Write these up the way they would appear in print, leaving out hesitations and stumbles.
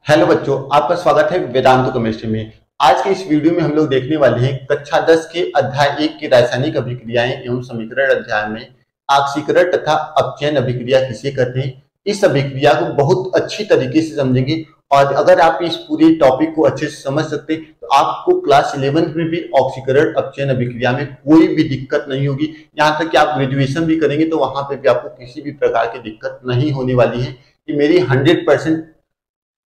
Hello बच्चों, आपका स्वागत है वेदांतु केमिस्ट्री में। आज के इस वीडियो में हम लोग देखने वाले हैं कक्षा 10 के अध्याय 1 की रासायनिक अभिक्रियाएं एवं समीकरण अध्याय में ऑक्सीकरण तथा अपचयन अभिक्रिया किसे कहते हैं। इस अभिक्रिया को बहुत अच्छी तरीके से समझेंगे और अगर आप इस पूरे टॉपिक को अच्छे से समझ सकते हैं तो आपको क्लास 11 में भी ऑक्सीकरण अपचयन अभिक्रिया में कोई भी दिक्कत नहीं होगी। यहाँ तक कि आप ग्रेजुएशन भी करेंगे तो वहां पर भी आपको किसी भी प्रकार की दिक्कत नहीं होने वाली है। ये मेरी 100%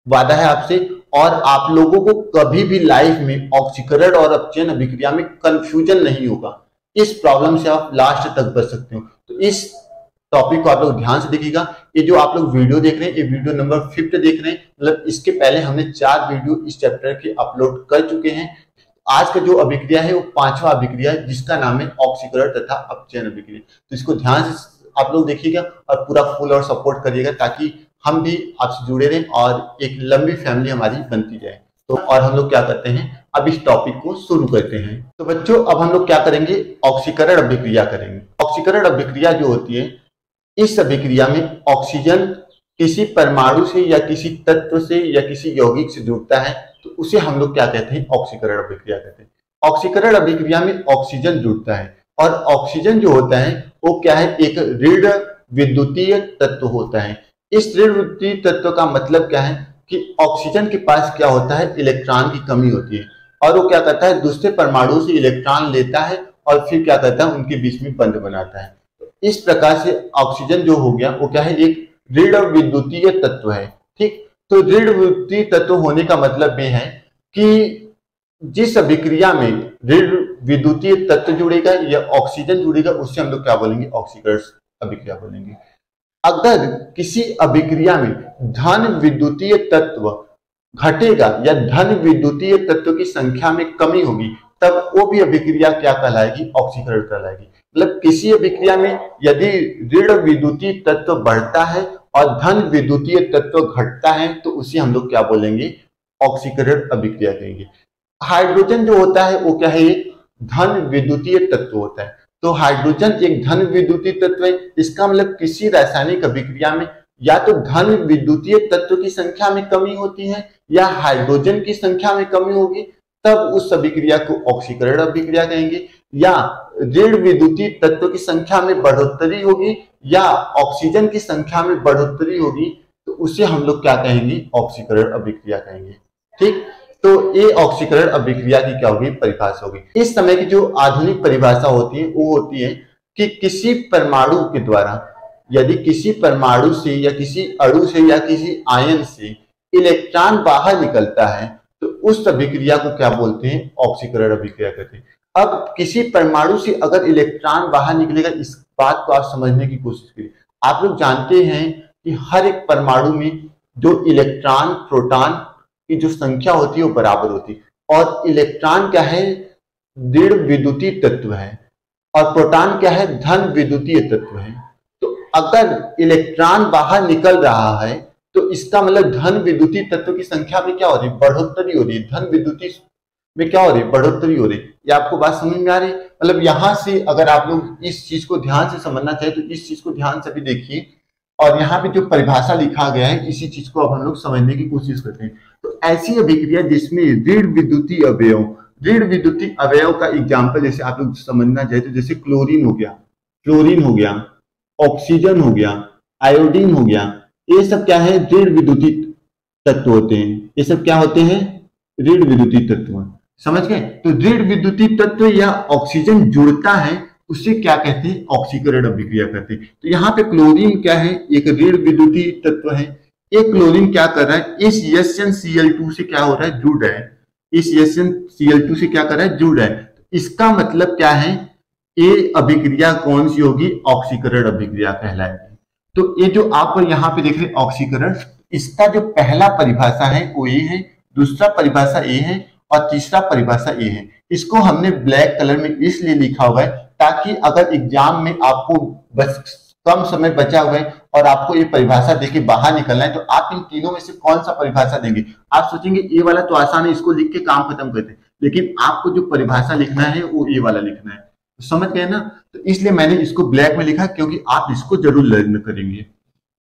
वादा है आपसे। और आप लोगों को कभी भी लाइफ में ऑक्सीकरण और अपचयन अभिक्रिया में कंफ्यूजन नहीं होगा। इस प्रॉब्लम से आप लास्ट तक बच सकते हो। तो इस टॉपिक को आप लोग ध्यान से देखिएगा। ये जो आप लोग वीडियो देख रहे हैं, ये वीडियो नंबर 5 देख रहे हैं, मतलब इसके पहले हमने 4 वीडियो इस चैप्टर के अपलोड कर चुके हैं। आज का जो अभिक्रिया है वो 5वां अभिक्रिया है, जिसका नाम है ऑक्सीकरण तथा अपचयन अभिक्रिया। तो इसको ध्यान से आप लोग देखिएगा और पूरा फुल और सपोर्ट करिएगा ताकि हम भी आपसे जुड़े रहें और एक लंबी फैमिली हमारी बनती जाए। तो और हम लोग क्या करते हैं, अब इस टॉपिक को शुरू करते हैं। तो बच्चों, अब हम लोग क्या करेंगे, ऑक्सीकरण अभिक्रिया करेंगे। ऑक्सीकरण अभिक्रिया जो होती है, इस अभिक्रिया में ऑक्सीजन किसी परमाणु से या किसी तत्व से या किसी यौगिक से जुड़ता है तो उसे हम लोग क्या कहते हैं, ऑक्सीकरण अभिक्रिया कहते हैं। ऑक्सीकरण अभिक्रिया में ऑक्सीजन जुड़ता है और ऑक्सीजन जो होता है वो क्या है, एक ऋण विद्युतीय तत्व होता है। इस ऋण विद्युतीय तत्व का मतलब क्या है कि ऑक्सीजन के पास क्या होता है, इलेक्ट्रॉन की कमी होती है और वो क्या करता है, दूसरे परमाणु से इलेक्ट्रॉन लेता है और फिर क्या करता है, उनके बीच में बंध बनाता है। इस प्रकार से ऑक्सीजन जो हो गया वो क्या है, एक ऋण विद्युतीय तत्व है। ठीक, तो ऋण विद्युतीय तत्व होने का मतलब ये है कि जिस अभिक्रिया में ऋण विद्युतीय तत्व जुड़ेगा या ऑक्सीजन जुड़ेगा उससे हम लोग क्या बोलेंगे, ऑक्सीकरण अभिक्रिया बोलेंगे। अगर किसी अभिक्रिया में धन विद्युतीय तत्व घटेगा या धन विद्युतीय तत्व की संख्या में कमी होगी तब वो भी अभिक्रिया क्या कहलाएगी, ऑक्सीकरण कहलाएगी। मतलब किसी अभिक्रिया में यदि ऋण विद्युतीय तत्व बढ़ता है और धन विद्युतीय तत्व घटता है तो उसे हम लोग क्या बोलेंगे, ऑक्सीकरण अभिक्रिया कहेंगे। हाइड्रोजन जो होता है वो क्या है, एक धन विद्युतीय तत्व होता है। तो हाइड्रोजन एक धन विद्युतीय तत्व है। इसका मतलब किसी रासायनिक अभिक्रिया में या तो धन विद्युतीय तत्व की संख्या में कमी होती है या हाइड्रोजन की संख्या में कमी होगी, तब उस अभिक्रिया को ऑक्सीकरण अभिक्रिया कहेंगे। या ऋण विद्युतीय तत्व की संख्या में बढ़ोतरी होगी या ऑक्सीजन की संख्या में बढ़ोतरी होगी तो उसे हम लोग क्या कहेंगे, ऑक्सीकरण अभिक्रिया कहेंगे। ठीक, तो ये ऑक्सीकरण अभिक्रिया की क्या होगी, परिभाषा होगी। इस समय की जो आधुनिक परिभाषा होती है वो होती है कि किसी परमाणु के द्वारा यदि किसी परमाणु से या किसी अणु से या किसी आयन से इलेक्ट्रॉन बाहर निकलता है तो उस अभिक्रिया को क्या बोलते हैं, ऑक्सीकरण अभिक्रिया कहते हैं। अब किसी परमाणु से अगर इलेक्ट्रॉन बाहर निकलेगा, इस बात को आप समझने की कोशिश करिए। आप लोग जानते हैं कि हर एक परमाणु में जो इलेक्ट्रॉन प्रोटॉन की जो संख्या होती है वो बराबर होती है। और इलेक्ट्रॉन क्या है, ऋण विद्युतीय तत्व है और प्रोटॉन क्या है, धन विद्युतीय तत्व है। तो अगर इलेक्ट्रॉन बाहर निकल रहा है तो इसका मतलब धन विद्युतीय तत्व की संख्या में क्या हो रही है, बढ़ोतरी हो रही है। धन विद्युतीय में क्या हो रही है, बढ़ोतरी हो रही है। ये आपको बात समझ में आ रही है। मतलब यहां से अगर आप लोग इस चीज को ध्यान से समझना चाहे तो इस चीज को ध्यान से भी देखिए और यहाँ पे जो परिभाषा लिखा गया है इसी चीज को अब हम लोग समझने की कोशिश करते हैं। तो ऐसी अभिक्रिया जिसमें ऋण विद्युतीय अवयव, ऋण विद्युतीय अवयव का एग्जाम्पल जैसे आप लोग समझना चाहे तो जैसे क्लोरीन हो गया, फ्लोरीन हो गया, ऑक्सीजन हो गया, आयोडीन हो गया, ये सब क्या है, ऋण विद्युतीय तत्व होते हैं। ये सब क्या होते हैं, ऋण विद्युतीय तत्व। समझ गए? तो ऋण विद्युतीय तत्व या ऑक्सीजन जुड़ता है उसे क्या कहते हैं, ऑक्सीकरण अभिक्रिया कहते हैं। तो यहाँ पे क्लोरीन क्या है, एक ऋण विद्युतीय तत्व है। एक क्लोरीन क्या कर रहा है, इस SnCl2 से क्या हो रहा है, जुड़ रहा है। इस SnCl2 से क्या कर रहा है, जुड़ रहा है। तो इसका मतलब क्या है, ये अभिक्रिया कौन सी होगी, ऑक्सीकरण अभिक्रिया कहलाएगी। तो ये जो आप यहाँ पे देख रहे हैं ऑक्सीकरण, इसका जो पहला परिभाषा है वो ये है, दूसरा परिभाषा ये है और तीसरा परिभाषा ये है। इसको हमने ब्लैक कलर में इसलिए लिखा हुआ है ताकि अगर एग्जाम में आपको बस कम समय बचा हुआ है और आपको ये परिभाषा देके बाहर निकलना है तो आप इन तीनों में से कौन सा परिभाषा देंगे। आप सोचेंगे ये वाला तो आसान है, इसको लिख के काम खत्म करते हैं, लेकिन आपको जो परिभाषा लिखना है वो ये वाला लिखना है। समझ गए ना? तो इसलिए मैंने इसको ब्लैक में लिखा क्योंकि आप इसको जरूर लर्न करेंगे।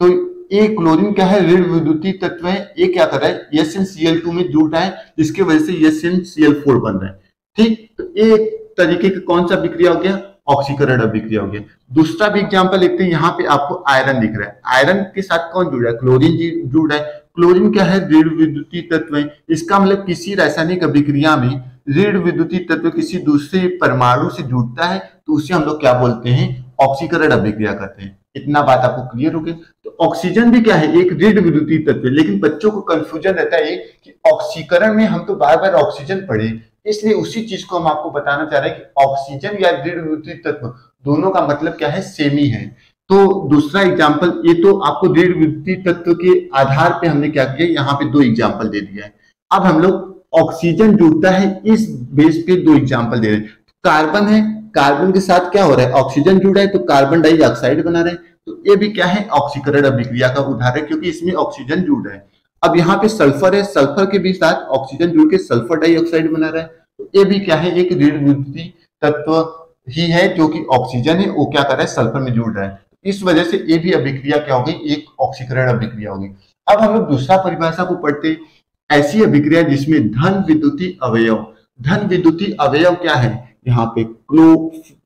तो ए क्लोरीन क्या है, ऋण विद्युतीय तत्व है। ये क्या कर रहा है, SnCl2 में जुड़ रहा है, जिसकी वजह से SnCl4 बन रहा है। ठीक, तो एक तरीके का कौन सा अभिक्रिया हो गया, ऑक्सीकरण अभिक्रिया हो गया। दूसरा भी एग्जांपल लिखते हैं, यहाँ पे आपको आयरन दिख रहा है। आयरन के साथ कौन जुड़ रहा है, क्लोरीन जुड़ रहा है। क्लोरीन क्या है, ऋण विद्युतीय तत्व है। इसका मतलब किसी रासायनिक अभिक्रिया में ऋण विद्युतीय तत्व किसी दूसरे परमाणु से जुड़ता है तो उसे हम लोग क्या बोलते हैं, ऑक्सीकरण अभिक्रिया करते हैं। इतना बात आपको क्लियर हो गई। तो ऑक्सीजन भी क्या है, एक ऋण विद्युतीय तत्व है, लेकिन बच्चों को कंफ्यूजन रहता है कि ऑक्सीकरण में हम तो बार बार ऑक्सीजन पढ़े, इसलिए उसी चीज को हम आपको बताना चाह रहे हैं कि ऑक्सीजन या ऋण विद्युतीय तत्व दोनों का मतलब क्या है, सेम ही है। तो दूसरा एग्जाम्पल, ये तो आपको ऋण विद्युतीय तत्व के आधार पे हमने क्या किया, यहाँ पे 2 एग्जाम्पल दे दिया है। अब हम लोग ऑक्सीजन जुड़ता है इस बेस पे 2 एग्जाम्पल दे रहे हैं। कार्बन है, कार्बन के साथ क्या हो रहा है, ऑक्सीजन जुड़ा है तो कार्बन डाइऑक्साइड बना रहे हैं, तो ये भी क्या है, ऑक्सीकरण अभिक्रिया का उदाहरण है, क्योंकि इसमें ऑक्सीजन जुड़ रहा है। अब यहाँ पे सल्फर है, सल्फर के भी साथ ऑक्सीजन जुड़ के सल्फर डाइऑक्साइड बना रहा है, तो ये भी क्या है, एक ऋण विद्युतीय तत्व ही है, जो कि ऑक्सीजन है, वो क्या कर रहा है, सल्फर में जुड़ रहा है। इस वजह से ये भी अभिक्रिया क्या हो गई, एक ऑक्सीकरण अभिक्रिया होगी। अब हम लोग दूसरा परिभाषा को पढ़ते हैं, ऐसी अभिक्रिया जिसमें धन विद्युतीय अवयव। धन विद्युतीय अवयव क्या है, यहाँ पे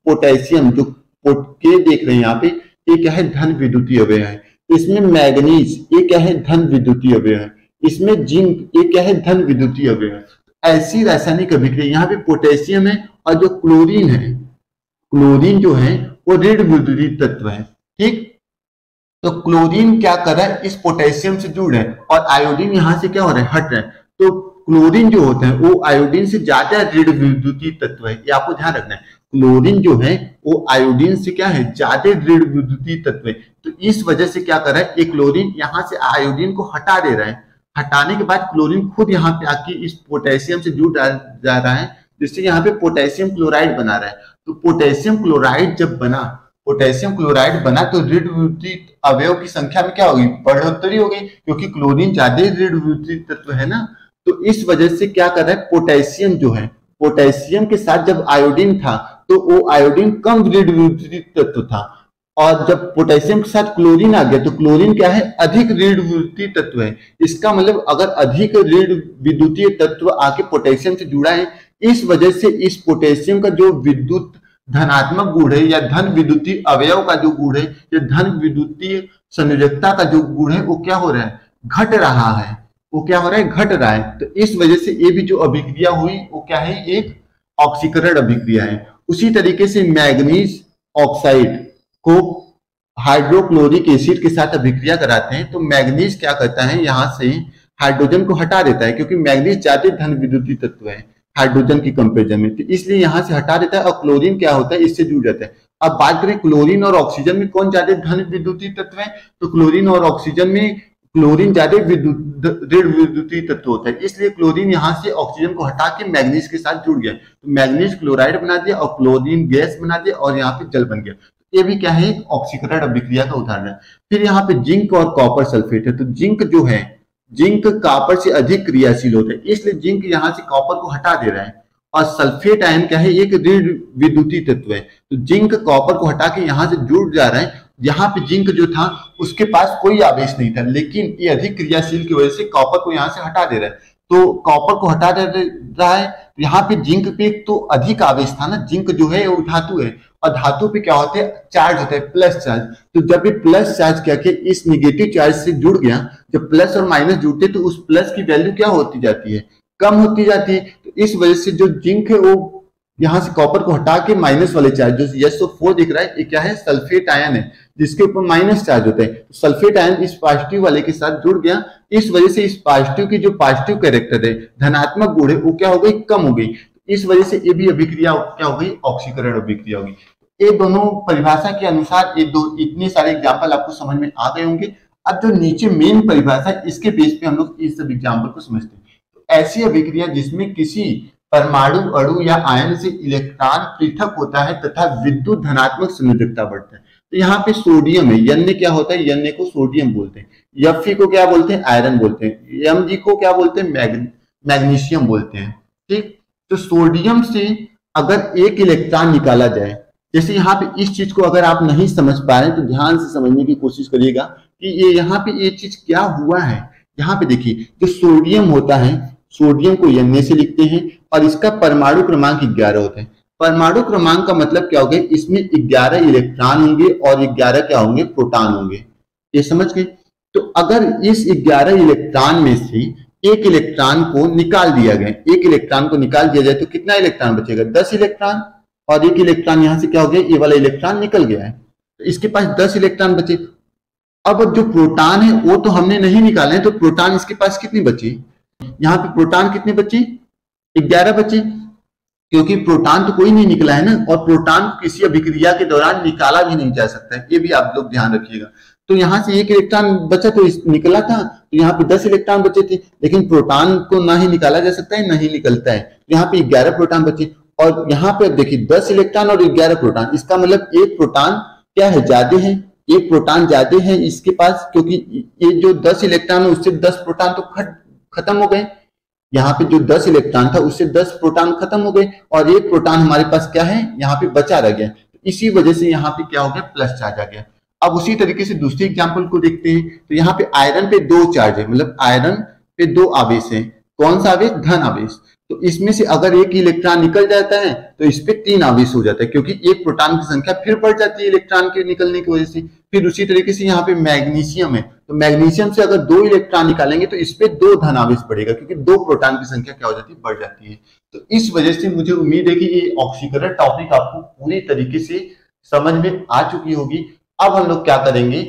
पोटेशियम जो के देख रहे हैं यहाँ पे, ये क्या है, धन विद्युतीय अवयव है। इसमें मैग्नीज, ये क्या है, धन विद्युतीय अवयव है। इसमें जिंक, ये क्या है, धन विद्युतीय अवयव है। ऐसी रासायनिक अभिक्रिया, यहाँ पे पोटेशियम है और जो क्लोरीन है, क्लोरीन जो है वो ऋण विद्युतीय तत्व है। ठीक, तो क्लोरीन क्या कर रहा है, इस पोटेशियम से जुड़ रहा है और आयोडीन यहां से क्या हो रहा है, हट रहा है। तो क्लोरीन जो होता है वो आयोडीन से ज्यादा ऋण विद्युतीय तत्व है, ये आपको ध्यान रखना है। क्लोरीन जो है वो आयोडीन से क्या है, ज्यादा ऋण विद्युतीय तत्व है। तो इस वजह से क्या कर रहा है, ये क्लोरीन यहां से आयोडीन को हटा दे रहा है। हटाने के बाद क्लोरीन खुद यहाँ पे आके इस पोटेशियम से जुड़ जा रहा है, जिससे यहाँ पे पोटेशियम क्लोराइड बना रहा है। तो पोटेशियम क्लोराइड जब बना, पोटेशियम क्लोराइड बना तो ऋण विद्युतीय अवयव की संख्या में क्या होगी, बढ़ोतरी होगी, क्योंकि क्लोरीन ज्यादा ऋण विद्युतीय तत्व है ना। तो इस वजह से क्या कर रहा है, पोटेशियम जो है, पोटेशियम के साथ जब आयोडीन था तो वो आयोडीन कम ऋण विद्युतीय तत्व था, और जब पोटेशियम के साथ क्लोरीन आ गया तो क्लोरीन क्या है, अधिक ऋण विद्युतीय तत्व है। इसका मतलब अगर अधिक ऋण विद्युतीय तत्व आके पोटेशियम से जुड़ा है, इस वजह से इस पोटेशियम का जो विद्युत धनात्मक गुण है या धन विद्युतीय अवयव का जो गुण है या धन विद्युतीय संयोजकता का जो गुण है वो क्या हो रहा है, घट रहा है। वो क्या हो रहा है, घट रहा है। तो इस वजह से ये भी जो अभिक्रिया हुई वो क्या है, एक ऑक्सीकरण अभिक्रिया है। उसी तरीके से मैग्नीज ऑक्साइड को हाइड्रोक्लोरिक एसिड के साथ अभिक्रिया कराते हैं तो मैग्नीज क्या करता है, यहाँ से हाइड्रोजन को हटा देता है, क्योंकि मैग्नीज ज्यादा धन विद्युतीय तत्व है हाइड्रोजन की कंपेरिजन में, तो इसलिए यहां से हटा देता है। और क्लोरीन क्या होता है, इससे जुड़ जाता है। अब बात करें क्लोरीन और ऑक्सीजन में कौन ज्यादा धन विद्युतीय तत्व है, तो क्लोरीन और ऑक्सीजन में क्लोरीन ज्यादा ऋण विद्युतीय तत्व होता है, इसलिए क्लोरीन यहां से ऑक्सीजन को हटा के मैग्नीज के साथ जुड़ गया, तो मैग्नीज क्लोराइड बना दिया और क्लोरीन गैस बना दिया और यहाँ पे जल बन गया। ये भी क्या है, ऑक्सीकरण अभिक्रिया का उदाहरण है। फिर यहाँ पे जिंक और कॉपर सल्फेट है, तो जिंक जो है, जिंक कॉपर से अधिक क्रियाशील होता है, इसलिए जिंक यहाँ से कॉपर को हटा दे रहा है। और सल्फेट आयन क्या है, एक ऋण विद्युतीय तत्व है, तो जिंक कॉपर को हटा के यहाँ से जुड़ जा रहा है। यहाँ पे जिंक जो था उसके पास कोई आवेश नहीं था, लेकिन ये अधिक क्रियाशील की वजह से कॉपर को यहाँ से हटा दे रहा है। तो कॉपर को हटा दे रहा है, यहाँ पे जिंक पे तो अधिक आवेश था ना, जिंक जो है वो धातु है और धातु पे क्या होते हैं, चार्ज होता है, प्लस चार्ज। तो जब ये प्लस चार्ज क्या कि इस निगेटिव चार्ज से जुड़ गया, जब प्लस और माइनस जुड़ते तो उस प्लस की वैल्यू क्या होती जाती है, कम होती जाती है। तो इस वजह से जो जिंक है वो यहाँ से कॉपर को हटा के माइनस वाले चार्ज जो SO4 दिख रहा है, ये क्या है, सल्फेट आयन है जिसके ऊपर माइनस चार्ज होता है। तो सल्फेट आयन इस पॉजिटिव वाले के साथ जुड़ गया, इस वजह से इस पॉजिटिव की जो पॉजिटिव कैरेक्टर है, धनात्मक गुण है, वो क्या हो गई, कम हो गई। इस वजह से ये भी अभिक्रिया क्या हो गई, ऑक्सीकरण अभिक्रिया होगी। ये दोनों परिभाषा के अनुसार ये दो इतने सारे एग्जाम्पल आपको समझ में आ गए होंगे। अब जो नीचे मेन परिभाषा, इसके बेस पे हम लोग इस सब एग्जाम्पल को समझते हैं। तो ऐसी अभिक्रिया जिसमें किसी परमाणु अणु या आयन से इलेक्ट्रॉन पृथक होता है तथा विद्युत धनात्मक संयोजकता बढ़ता है। तो यहाँ पे सोडियम है, N क्या होता है, N को सोडियम बोलते हैं, Fe को क्या बोलते हैं, आयरन बोलते हैं, Mg को क्या बोलते हैं, मैग्नीशियम बोलते हैं। ठीक, तो सोडियम से अगर एक इलेक्ट्रॉन निकाला जाए, जैसे यहाँ पे इस चीज को अगर आप नहीं समझ पा रहे हैं तो ध्यान से समझने की कोशिश करिएगा कि ये यहाँ पे ये चीज क्या हुआ है। यहाँ पे देखिए जो सोडियम होता है, सोडियम को Na से लिखते हैं और इसका परमाणु क्रमांक 11 होता है। परमाणु क्रमांक का मतलब क्या हो गया, इसमें 11 इलेक्ट्रॉन होंगे और 11 क्या होंगे, प्रोटॉन होंगे। ये समझ गए। तो अगर इस 11 इलेक्ट्रॉन में से एक इलेक्ट्रॉन को निकाल दिया गया, एक इलेक्ट्रॉन को निकाल दिया जाए तो कितना इलेक्ट्रॉन बचेगा, 10 इलेक्ट्रॉन। और एक इलेक्ट्रॉन यहां से क्या हो गया, ये वाला इलेक्ट्रॉन निकल गया है, तो इसके पास 10 इलेक्ट्रॉन बचे। अब जो प्रोटॉन है वो तो हमने नहीं निकाले, तो प्रोटॉन इसके पास कितने बचे, यहाँ पे प्रोटॉन कितने बचे, 11 बचे, क्योंकि प्रोटॉन तो कोई नहीं निकला है ना, और प्रोटॉन किसी अभिक्रिया के दौरान निकाला भी नहीं जा सकता है, ये भी आप लोग ध्यान रखिएगा। तो यहाँ से एक इलेक्ट्रॉन बचा तो निकला था, तो यहाँ पे 10 इलेक्ट्रॉन बचे थे, लेकिन प्रोटॉन को ना ही निकाला जा सकता है ना ही निकलता है। यहाँ पे 11 प्रोटॉन बचे, और यहाँ पे देखिए 10 इलेक्ट्रॉन और 11 प्रोटॉन, इसका मतलब एक प्रोटॉन क्या है, ज्यादा है, एक प्रोटॉन ज्यादा है इसके पास, क्योंकि ये जो 10 इलेक्ट्रॉन है उससे 10 प्रोटॉन तो खत्म हो गए। यहाँ पे जो 10 इलेक्ट्रॉन था उससे 10 प्रोटॉन खत्म हो गए, और एक प्रोटॉन हमारे पास क्या है, यहाँ पे बचा रह गया। तो इसी वजह से यहाँ पे क्या हो गया, प्लस चार्ज आ गया। अब उसी तरीके से दूसरे एग्जाम्पल को देखते हैं। तो यहाँ पे आयरन पे 2 चार्ज है, मतलब आयरन पे 2 आवेश है। कौन सा आवेश, धन आवेश। तो इसमें से अगर एक इलेक्ट्रॉन निकल जाता है तो इस पे 3 आवेश हो जाता है, क्योंकि एक प्रोटॉन की संख्या फिर बढ़ जाती है इलेक्ट्रॉन के निकलने की वजह से। फिर उसी तरीके से यहाँ पे मैग्नीशियम है, तो मैग्नीशियम से अगर 2 इलेक्ट्रॉन निकालेंगे तो इस पे 2 धन आवेश बढ़ेगा, क्योंकि 2 प्रोटॉन की संख्या क्या हो जाती है, बढ़ जाती है। तो इस वजह से मुझे उम्मीद है कि ये ऑक्सीकरण टॉपिक आपको पूरी तरीके से समझ में आ चुकी होगी। अब हम लोग क्या करेंगे,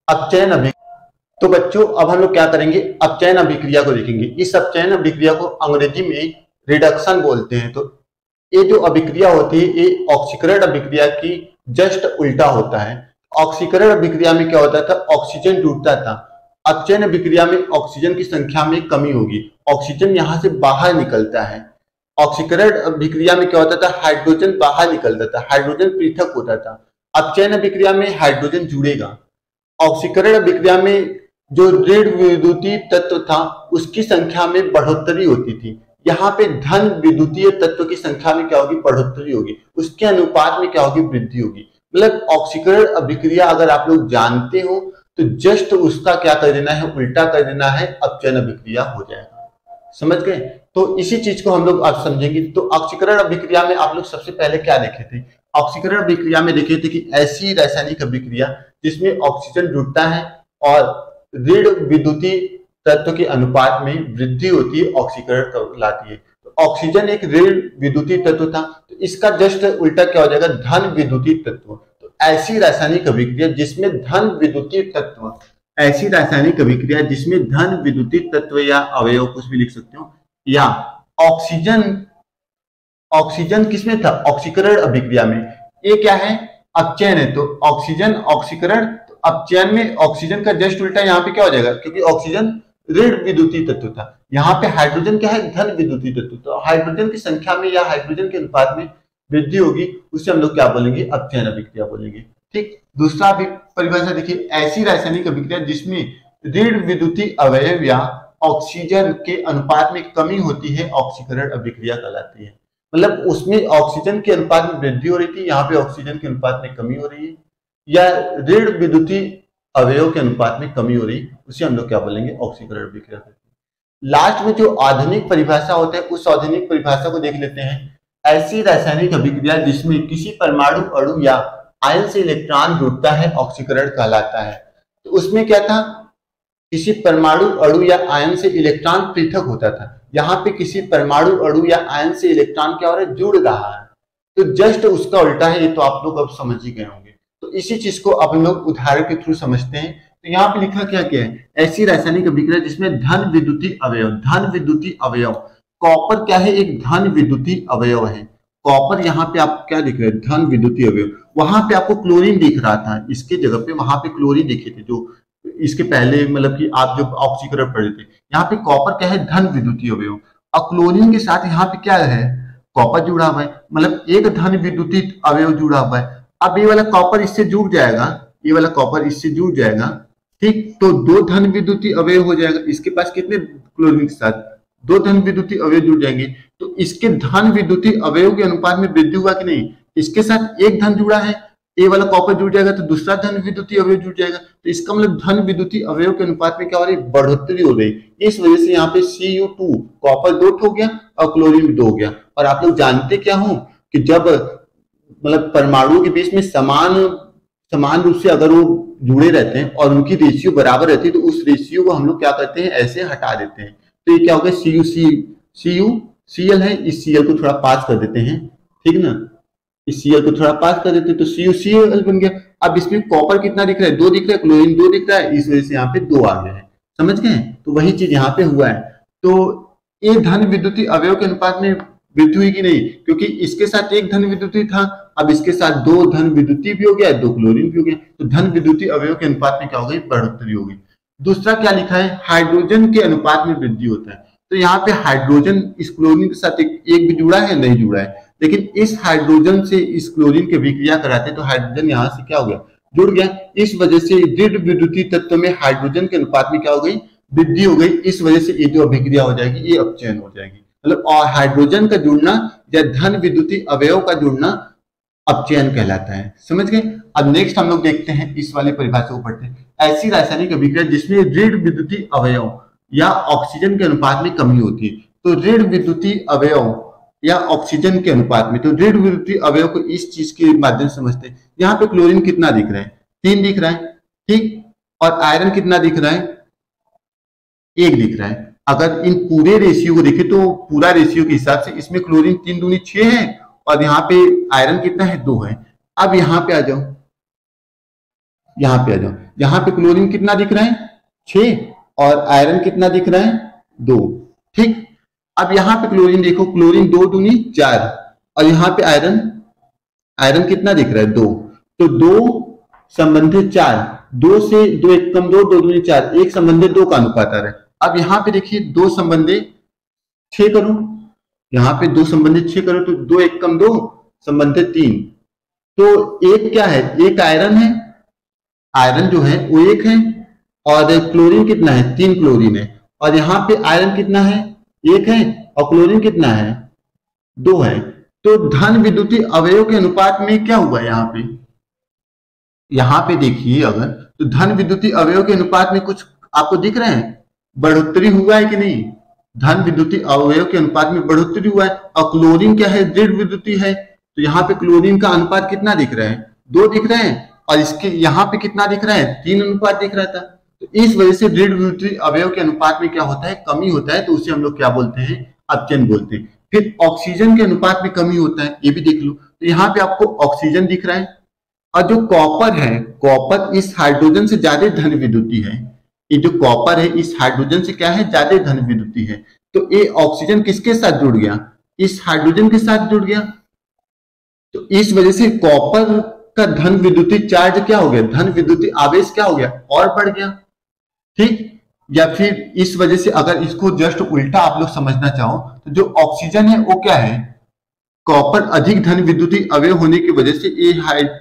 अपचयन अभिक्रिया। तो बच्चों अब हम लोग क्या करेंगे, अपचयन अभिक्रिया को देखेंगे। इस अपचयन अभिक्रिया को अंग्रेजी में रिडक्शन बोलते हैं। तो ये जो अभिक्रिया होती है ये ऑक्सीकरण अभिक्रिया की जस्ट उल्टा होता है। ऑक्सीकरण अभिक्रिया में क्या होता था, ऑक्सीजन टूटता था। अपचयन अभिक्रिया में ऑक्सीजन की संख्या में कमी होगी, ऑक्सीजन यहां से बाहर निकलता है। ऑक्सीकरण अभिक्रिया में क्या होता था, हाइड्रोजन बाहर निकलता था, हाइड्रोजन पृथक होता था। अपचयन अभिक्रिया में हाइड्रोजन जुड़ेगा। ऑक्सीकरण अभिक्रिया में जो ऋण विद्युतीय तत्व था उसकी संख्या में बढ़ोतरी होती थी। यहाँ पे धन विद्युतीय तत्व की संख्या में क्या होगी, बढ़ोतरी होगी, उसके अनुपात में क्या होगी, वृद्धि होगी। मतलब ऑक्सीकरण अभिक्रिया अगर आप लोग जानते हो तो जस्ट उसका क्या कर देना है, उल्टा कर देना है, अपचयन अभिक्रिया हो जाएगा। समझ गए। तो इसी चीज को हम लोग आज समझेंगे। तो ऑक्सीकरण अभिक्रिया में आप लोग सबसे पहले क्या देखे थे, ऑक्सीकरण अभिक्रिया में देखे थे कि ऐसी रासायनिक अभिक्रिया जिसमें ऑक्सीजन जुड़ता है और ऋण विद्युतीय तत्व के अनुपात में वृद्धि होती है, ऑक्सीकरण कहलाती है। तो ऑक्सीजन एक ऋण विद्युतीय तत्व था, तो इसका जस्ट उल्टा क्या हो जाएगा, धन विद्युतीय तत्व। तो ऐसी रासायनिक अभिक्रिया जिसमें धन विद्युतीय तत्व, ऐसी रासायनिक अभिक्रिया जिसमें धन विद्युतीय तत्व या अवयव कुछ भी लिख सकते हो, या ऑक्सीजन, ऑक्सीजन किसमें था, ऑक्सीकरण अभिक्रिया में। ये क्या है, अपचयन है। तो ऑक्सीजन ऑक्सीकरण, तो अपचयन में ऑक्सीजन का जस्ट उल्टा यहाँ पे क्या हो जाएगा, क्योंकि ऑक्सीजन ऋण विद्युतीय तत्व था, यहाँ पे हाइड्रोजन क्या है, धन विद्युतीय तत्व। तो हाइड्रोजन की संख्या में या हाइड्रोजन के अनुपात में वृद्धि होगी, उसे हम लोग क्या बोलेंगे, अपचयन अभिक्रिया बोलेंगे। ठीक। दूसरा परिभाषा देखिए, ऐसी रासायनिक अभिक्रिया जिसमें ऋण विद्युतीय अवयव या ऑक्सीजन के अनुपात में कमी होती है, ऑक्सीकरण अभिक्रिया कहलाती है। मतलब उसमें ऑक्सीजन के अनुपात में वृद्धि हो रही थी, यहाँ पे ऑक्सीजन के अनुपात में कमी हो रही है, या ऋण विद्युतीय अवयव के अनुपात में कमी हो रही, उसे हम लोग क्या बोलेंगे, ऑक्सीकरण अभिक्रिया। लास्ट में जो आधुनिक परिभाषा होता है उस आधुनिक परिभाषा को देख लेते हैं। ऐसी रासायनिक अभिक्रिया जिसमें किसी परमाणु अणु या आयन से इलेक्ट्रॉन जुड़ता है, ऑक्सीकरण कहलाता है। तो उसमें क्या था, किसी परमाणु अणु या आयन से इलेक्ट्रॉन पृथक होता था, यहाँ पे किसी परमाणु अणु या आयन से इलेक्ट्रॉन क्या हो रहा है, जुड़ रहा है। तो जस्ट उसका उल्टा है, ये तो आप लोग अब समझ ही गए होंगे। तो इसी चीज को अब हम लोग उदाहरण के थ्रू समझते हैं। तो यहाँ पे लिखा क्या क्या है, ऐसी रासायनिक अभिक्रिया जिसमें धन विद्युतीय अवयव, धन विद्युतीय अवयव, कॉपर क्या है, एक धन विद्युतीय अवयव है। कॉपर यहाँ पे आप क्या दिख रहे हैं, धन विद्युतीय अवयव। वहां पे आपको क्लोरीन दिख रहा था, इसके जगह पे वहां पे क्लोरीन दिखे थे, जो इसके पहले मतलब कि आप जब ऑक्सीकरण पढ़े थे। यहाँ पे कॉपर क्या है, धन विद्युतीय अवयव, और क्लोरीन के साथ यहाँ पे क्या है, कॉपर जुड़ा हुआ है, मतलब एक धन विद्युतीय अवयव जुड़ा हुआ है। अब ये वाला कॉपर इससे जुड़ जाएगा, ये वाला कॉपर इससे जुड़ जाएगा, ठीक। तो 2 धन विद्युतीय अवयव हो जाएगा। इसके पास कितने, क्लोरीन के साथ 2 धन विद्युतीय अवयव जुड़ जाएंगे। तो इसके धन विद्युतीय अवयव के अनुपात में वृद्धि हुआ कि नहीं, इसके साथ एक धन जुड़ा है, ए वाला कॉपर जुड़ जाएगा तो दूसरा धन विद्युतीय अवयव जुड़ जाएगा। तो इसका मतलब धन विद्युतीय अवयव के अनुपात में क्या हो रही है, बढ़ोतरी हो रही। इस वजह से यहाँ पे Cu2 कॉपर 2 हो गया और क्लोरीन 2 हो गया। और आप लोग जानते क्या हो कि जब मतलब परमाणुओं के बीच में समान रूप से अगर वो जुड़े रहते हैं और उनकी रेशियो बराबर रहती है तो उस रेशियो को हम लोग क्या करते हैं, ऐसे हटा देते हैं। तो ये क्या हो गया, CuCl है, इस Cl को थोड़ा पास कर देते हैं, ठीक ना, इस Cl को थोड़ा पास कर देते हैं तो CuCl बन गया। अब इसमें कॉपर कितना दिख रहा है, 2 दिख रहा है, क्लोरीन 2 दिख रहा है, इस वजह से यहाँ पे 2 आ गया है। समझ गए? तो वही चीज यहाँ पे हुआ है। तो ये धन विद्युतीय अवयव के अनुपात में वृद्धि हुई कि नहीं, क्योंकि इसके साथ एक धन विद्युतीय था, अब इसके साथ 2 धन विद्युतीय भी हो गया, 2 क्लोरीन भी हो गया। तो धन विद्युतीय अवयव के अनुपात में क्या हो गई, बढ़ोतरी हो गई। दूसरा क्या लिखा है, हाइड्रोजन के अनुपात में वृद्धि होता है। तो यहाँ पे हाइड्रोजन इस क्लोरीन के साथ एक भी जुड़ा है, नहीं जुड़ा है, लेकिन इस हाइड्रोजन से इस क्लोरीन की अभिक्रिया कराते तो हाइड्रोजन यहाँ से क्या हो गया, जुड़ गया। इस वजह से दृढ़ विद्युतीय तत्व में हाइड्रोजन के अनुपात में क्या हो गई, वृद्धि हो गई। इस वजह से ये जो अभिक्रिया हो जाएगी ये अपचयन हो जाएगी। मतलब और हाइड्रोजन का जुड़ना या धन विद्युतीय अवयव का जुड़ना अपचयन कहलाता है। समझ गए? अब नेक्स्ट हम लोग देखते हैं, इस वाले परिभाषा को पढ़ते हैं। ऐसी रासायनिक अभिक्रिया जिसमें ऋण विद्युतीय अवयव या ऑक्सीजन के अनुपात में कमी होती है। तो ऋण विद्युतीय अवयव या ऑक्सीजन के अनुपात में, तो ऋण विद्युतीय अवयव को इस चीज के माध्यम से समझते हैं। यहाँ पे क्लोरीन कितना दिख रहा है, 3 दिख रहा है, ठीक, और आयरन कितना दिख रहा है, 1 दिख रहा है। अगर इन पूरे रेशियो को देखें तो पूरा रेशियो के हिसाब से इसमें क्लोरीन 3 दूनी 6 है और यहाँ पे आयरन कितना है, 2 है। अब यहाँ पे आ जाओ, यहाँ पे आ जाओ, यहाँ पे क्लोरीन कितना दिख रहा है, 6, और आयरन कितना दिख रहा है, 2, ठीक। अब यहाँ पे क्लोरीन देखो, क्लोरीन 2 दूनी 4 और यहाँ पे आयरन कितना दिख रहा है, 2। तो 2 संबंधित 4, 2 से 2 एक कम 2, 2 दूनी 4, 1 संबंधित 2 का अनुपात आ रहा है। अब यहाँ पे देखिए 2 संबंधित 6 करो, यहाँ पे 2 संबंधित 6 करो तो 2 एक कम 2 संबंधित 3। तो एक क्या है, एक आयरन है, आयरन जो है वो 1 है, और क्लोरीन कितना है, 3 क्लोरीन है, और यहाँ पे आयरन कितना है, 1 है, और क्लोरीन कितना है, 2 है। तो धन विद्युतीय अवयव के अनुपात में क्या हुआ यहाँ पे देखिए, अगर तो धन विद्युतीय अवयव के अनुपात में कुछ आपको दिख रहे हैं, बढ़ोतरी हुआ है कि नहीं, धन विद्युतीय अवयव के अनुपात में बढ़ोतरी हुआ है। और क्लोरीन क्या है, दृढ़ विद्युतीय है, तो यहाँ पे क्लोरीन का अनुपात कितना दिख रहा है, 2 दिख रहे हैं, और इसके यहाँ पे कितना दिख रहा है, 3 अनुपात दिख रहा था। तो इस वजह से दृढ़ विद्युतीय अवयव के अनुपात में क्या होता है, कमी होता है, तो उसे हम लोग क्या बोलते हैं, अपचयन बोलते हैं। फिर ऑक्सीजन के अनुपात में कमी होता है, ये भी देख लो। तो यहाँ पे आपको ऑक्सीजन दिख रहा है, और जो कॉपर है, कॉपर इस हाइड्रोजन से ज्यादा धन विद्युतीय है। ये जो कॉपर है इस हाइड्रोजन से क्या है, ज्यादा धन विद्युतीय है। तो ये ऑक्सीजन किसके साथ जुड़ गया, इस हाइड्रोजन के साथ जुड़ गया। तो इस वजह से कॉपर का धन विद्युतीय चार्ज क्या हो गया, धन विद्युतीय आवेश क्या हो गया, और बढ़ गया, ठीक। या फिर इस वजह से अगर इसको जस्ट उल्टा आप लोग समझना चाहो तो जो ऑक्सीजन है वो क्या है, कॉपर अधिक धन विद्युतीय अवयव होने की वजह से ये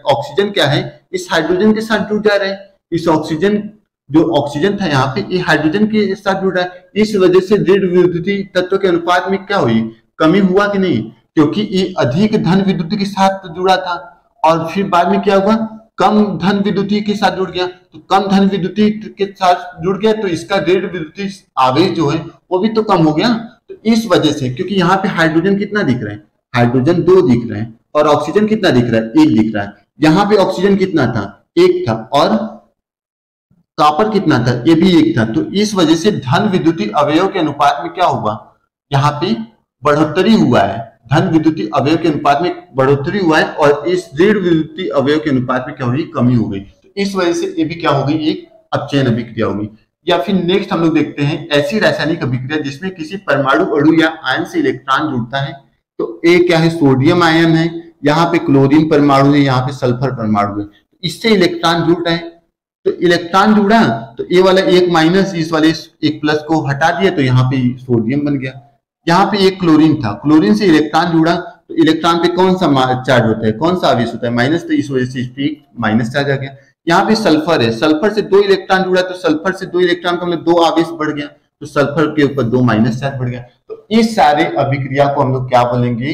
ऑक्सीजन क्या है, इस हाइड्रोजन के साथ जुड़ जा रहा है। इस ऑक्सीजन जो ऑक्सीजन था यहाँ पे, ये हाइड्रोजन के साथ जुड़ रहा है। इस वजह से दृढ़ विद्युतीय तत्व के अनुपात में क्या हुई, कमी हुआ कि नहीं, क्योंकि ये अधिक धन विद्युतीय के साथ जुड़ा था, और फिर बाद में क्या हुआ, कम धन विद्युतीय के साथ जुड़ गया। तो कम धन विद्युतीय के साथ जुड़ गया तो इसका दृढ़ विद्युतीय आवेश जो है वो भी तो कम हो गया। तो इस वजह से, क्योंकि यहाँ पे हाइड्रोजन कितना दिख रहा है, हाइड्रोजन 2 दिख रहा है, और ऑक्सीजन कितना दिख रहा है, 1 दिख रहा है। यहाँ पे ऑक्सीजन कितना था, 1 था, और कॉपर कितना था, ये भी 1 था। तो इस वजह से धन विद्युतीय अवयव के अनुपात में क्या हुआ, यहाँ पे बढ़ोतरी हुआ है, धन विद्युतीय अवयव के अनुपात में बढ़ोतरी हुआ है, और इस ऋण विद्युतीय अवयव के अनुपात में क्या हुई, कमी हो गई। तो इस वजह से ये भी क्या हो गई, एक अपचयन अभिक्रिया होगी। या फिर नेक्स्ट हम लोग देखते हैं ऐसी रासायनिक अभिक्रिया जिसमें किसी परमाणु अणु या आयन से इलेक्ट्रॉन जुड़ता है। तो ए क्या है, सोडियम आयन है, यहाँ पे क्लोरीन परमाणु है, यहाँ पे सल्फर परमाणु है, इससे इलेक्ट्रॉन जुड़ रहे हैं। तो इलेक्ट्रॉन जुड़ा तो ये वाला 1 माइनस इस वाले 1 प्लस को हटा दिया, तो यहाँ पे सोडियम बन गया। यहाँ पे एक क्लोरीन था, क्लोरीन से इलेक्ट्रॉन जुड़ा, तो इलेक्ट्रॉन पे कौन सा चार्ज होता है, कौन सा आवेश होता है, माइनस, तो इस वजह से इस पे माइनस चार्ज आ गया। यहाँ पे सल्फर है, सल्फर से 2 इलेक्ट्रॉन जुड़ा, तो सल्फर से 2 इलेक्ट्रॉन का मतलब 2 आवेश बढ़ गया, तो सल्फर के ऊपर 2 माइनस चार्ज बढ़ गया। तो इस सारे अभिक्रिया को हम लोग क्या बोलेंगे,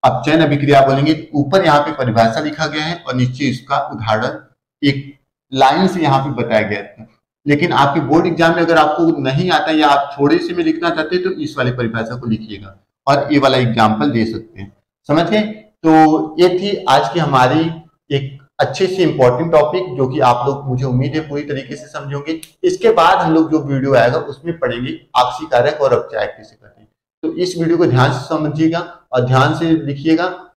अपचयन अभिक्रिया बोलेंगे, ऊपर यहाँ पे परिभाषा लिखा गया है और नीचे इसका उदाहरण एक लाइन से यहाँ पे बताया गया था। लेकिन आपके बोर्ड एग्जाम में अगर आपको नहीं आता या आप थोड़े से में लिखना चाहते हैं तो इस वाली परिभाषा को लिखिएगा और ये वाला एग्जाम्पल दे सकते हैं। समझ गए? तो ये थी आज की हमारी एक अच्छे से इंपॉर्टेंट टॉपिक, जो कि आप लोग मुझे उम्मीद है पूरी तरीके से समझोगे। इसके बाद हम लोग जो वीडियो आएगा उसमें पढ़ेंगे आपसी कारक और अपचायक कैसे करते हैं। तो इस वीडियो को ध्यान से समझिएगा और ध्यान से लिखिएगा